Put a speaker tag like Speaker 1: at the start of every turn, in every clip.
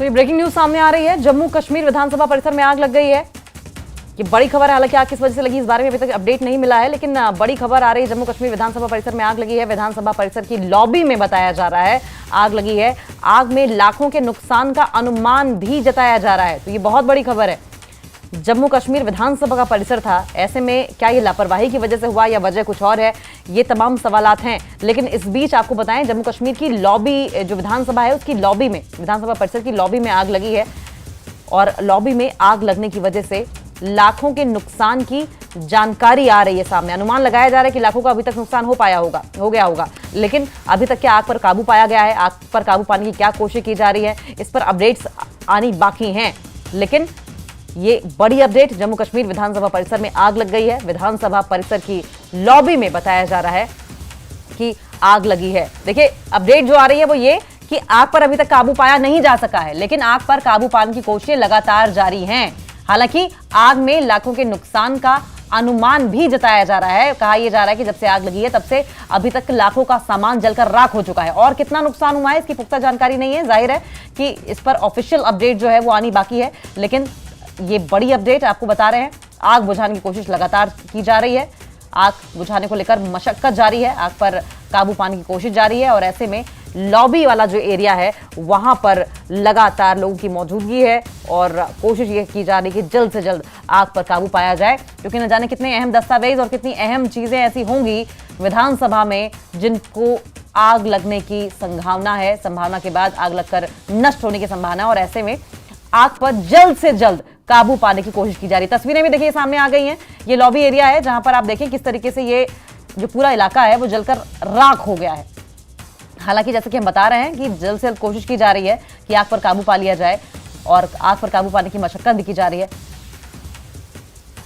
Speaker 1: तो ये breaking news सामने आ रही है। जम्मू कश्मीर विधानसभा परिसर में आग लग गई है। ये बड़ी खबर है। हालांकि आग किस वजह से लगी इस बारे में अभी तक अपडेट नहीं मिला है, लेकिन बड़ी खबर आ रही है। जम्मू कश्मीर विधानसभा परिसर में आग लगी है। विधानसभा परिसर की लॉबी में बताया जा रहा है आग लगी है। आग में लाखों के नुकसान का अनुमान भी जताया जा रहा है। तो ये बहुत बड़ी खबर है। जम्मू कश्मीर विधानसभा का परिसर था, ऐसे में क्या ये लापरवाही की वजह से हुआ या वजह कुछ और है, ये तमाम सवालात हैं। लेकिन इस बीच आपको बताएं, जम्मू कश्मीर की लॉबी जो विधानसभा है उसकी लॉबी में, विधानसभा परिसर की लॉबी में आग लगी है। और लॉबी में आग लगने की वजह से लाखों के नुकसान की जानकारी आ रही है सामने। अनुमान लगाया जा रहा है कि लाखों का अभी तक नुकसान हो गया होगा, लेकिन अभी तक क्या आग पर काबू पाया गया है, आग पर काबू पाने की क्या कोशिश की जा रही है, इस पर अपडेट्स आनी बाकी हैं। लेकिन ये बड़ी अपडेट, जम्मू कश्मीर विधानसभा परिसर में आग लग गई है। विधानसभा परिसर की लॉबी में बताया जा रहा है कि आग लगी है। देखिए, अपडेट जो आ रही है वो ये कि आग पर अभी तक काबू पाया नहीं जा सका है, लेकिन आग पर काबू पाने की कोशिशें लगातार जारी हैं। हालांकि आग में लाखों के नुकसान का अनुमान भी जताया जा रहा है। कहा यह जा रहा है कि जब से आग लगी है तब से अभी तक लाखों का सामान जलकर राख हो चुका है। और कितना नुकसान हुआ है इसकी पुख्ता जानकारी नहीं है। जाहिर है कि इस पर ऑफिशियल अपडेट जो है वो आनी बाकी है, लेकिन ये बड़ी अपडेट आपको बता रहे हैं। आग बुझाने की कोशिश लगातार की जा रही है। आग बुझाने को लेकर मशक्कत जारी है, आग पर काबू पाने की कोशिश जारी है। और ऐसे में लॉबी वाला जो एरिया है वहां पर लगातार लोगों की मौजूदगी है और कोशिश ये की जा रही है कि जल्द से जल्द आग पर काबू पाया जाए, क्योंकि न जाने कितने अहम दस्तावेज और कितनी अहम चीजें ऐसी होंगी विधानसभा में जिनको आग लगने की संभावना के बाद आग लगकर नष्ट होने की संभावना है। और ऐसे में आग पर जल्द से जल्द काबू पाने की कोशिश की जा रही है। तस्वीरें भी देखिए सामने आ गई हैं। ये लॉबी एरिया है जहां पर आप देखें किस तरीके से ये जो पूरा इलाका है वो जलकर राख हो गया है। हालांकि जैसे कि हम बता रहे हैं कि जल्द से जल्द कोशिश की जा रही है कि आग पर काबू पा लिया जाए और आग पर काबू पाने की मशक्कत भी की जा रही है।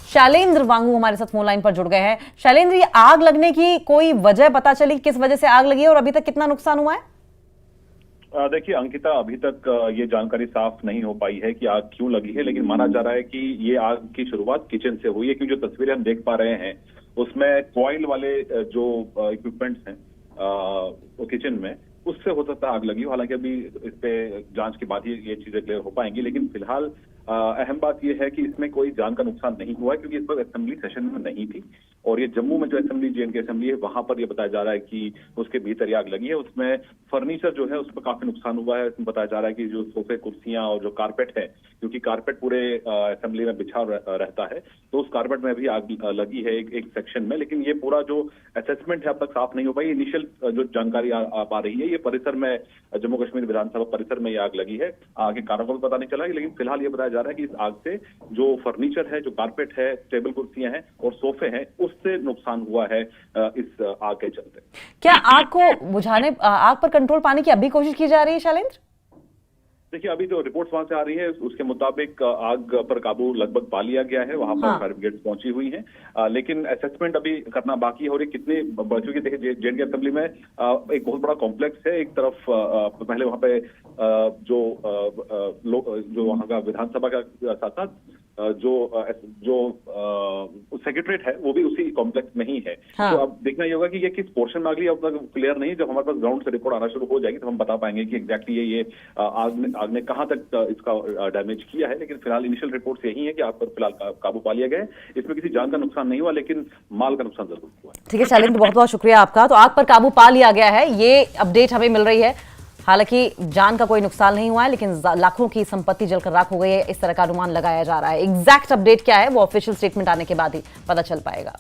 Speaker 1: शैलेंद्र वांगू हमारे साथ फोन लाइन पर जुड़ गए हैं। शैलेंद्र, ये आग लगने की कोई वजह पता चली, किस वजह से आग लगी है और अभी तक कितना नुकसान हुआ है?
Speaker 2: देखिए अंकिता, अभी तक ये जानकारी साफ नहीं हो पाई है कि आग क्यों लगी है, लेकिन माना जा रहा है कि ये आग की शुरुआत किचन से हुई है, क्योंकि जो तस्वीरें हम देख पा रहे हैं उसमें कॉइल वाले जो इक्विपमेंट्स हैं वो किचन में, उससे हो सकता है आग लगी हो। हालांकि अभी इस पे जांच के बाद ही ये चीजें क्लियर हो पाएंगी, लेकिन फिलहाल अहम बात यह है कि इसमें कोई जान का नुकसान नहीं हुआ है, क्योंकि इस पर असेंबली सेशन में नहीं थी। और ये जम्मू में जो असेंबली, जेएनके असेंबली है, वहां पर यह बताया जा रहा है कि उसके भीतर आग लगी है। उसमें फर्नीचर जो है उस पर काफी नुकसान हुआ है। इसमें बताया जा रहा है कि जो सोफे, कुर्सियां और जो कारपेट है, क्योंकि कारपेट पूरे असेंबली में बिछा रहता है, तो उस कारपेट में भी आग लगी है एक सेक्शन में। लेकिन ये पूरा जो असेसमेंट है अब तक साफ नहीं हो पाई। इनिशियल जो जानकारी आ पा रही है, ये परिसर में, जम्मू कश्मीर विधानसभा परिसर में ये आग लगी है। आगे कारणों का पता नहीं चला, लेकिन फिलहाल ये बताया जा रहा है कि इस आग से जो फर्नीचर है, जो कारपेट है, टेबल कुर्सियां हैं और सोफे हैं, उससे नुकसान हुआ है इस आग के चलते।
Speaker 1: क्या आग को बुझाने, आग पर कंट्रोल पाने की अभी कोशिश की जा रही है शैलेंद्र?
Speaker 2: देखिए, अभी जो रिपोर्ट्स वहां से आ रही है उसके मुताबिक आग पर काबू लगभग पा लिया गया है। वहां पर फायर ब्रिगेड पहुंची हुई है, लेकिन असेसमेंट अभी करना बाकी है। और कितने बच्चों की, देखिए जेएनके असेंबली में एक बहुत बड़ा कॉम्प्लेक्स है। एक तरफ पहले वहां पे जो वहां का विधानसभा का साथ साथ जो सेक्रेटरीट है वो भी उसी कॉम्प्लेक्स में ही है। तो अब देखना ये होगा कि ये किस पोर्शन में आग लगी, अब तक क्लियर नहीं है। जब हमारे पास ग्राउंड से रिपोर्ट आना शुरू हो जाएगी तो हम बता पाएंगे कि एग्जैक्टली ये आग ने कहां तक इसका डैमेज किया है। लेकिन फिलहाल इनिशियल रिपोर्ट यही है कि आग पर फिलहाल काबू पा लिया गया है। इसमें किसी जान का नुकसान नहीं हुआ, लेकिन माल का नुकसान जरूर हुआ है।
Speaker 1: ठीक है शैलेंद्र, बहुत बहुत शुक्रिया आपका। तो आग पर काबू पा लिया गया है, ये अपडेट हमें मिल रही है। हालांकि जान का कोई नुकसान नहीं हुआ है, लेकिन लाखों की संपत्ति जलकर राख हो गई है, इस तरह का अनुमान लगाया जा रहा है। एग्जैक्ट अपडेट क्या है वो ऑफिशियल स्टेटमेंट आने के बाद ही पता चल पाएगा।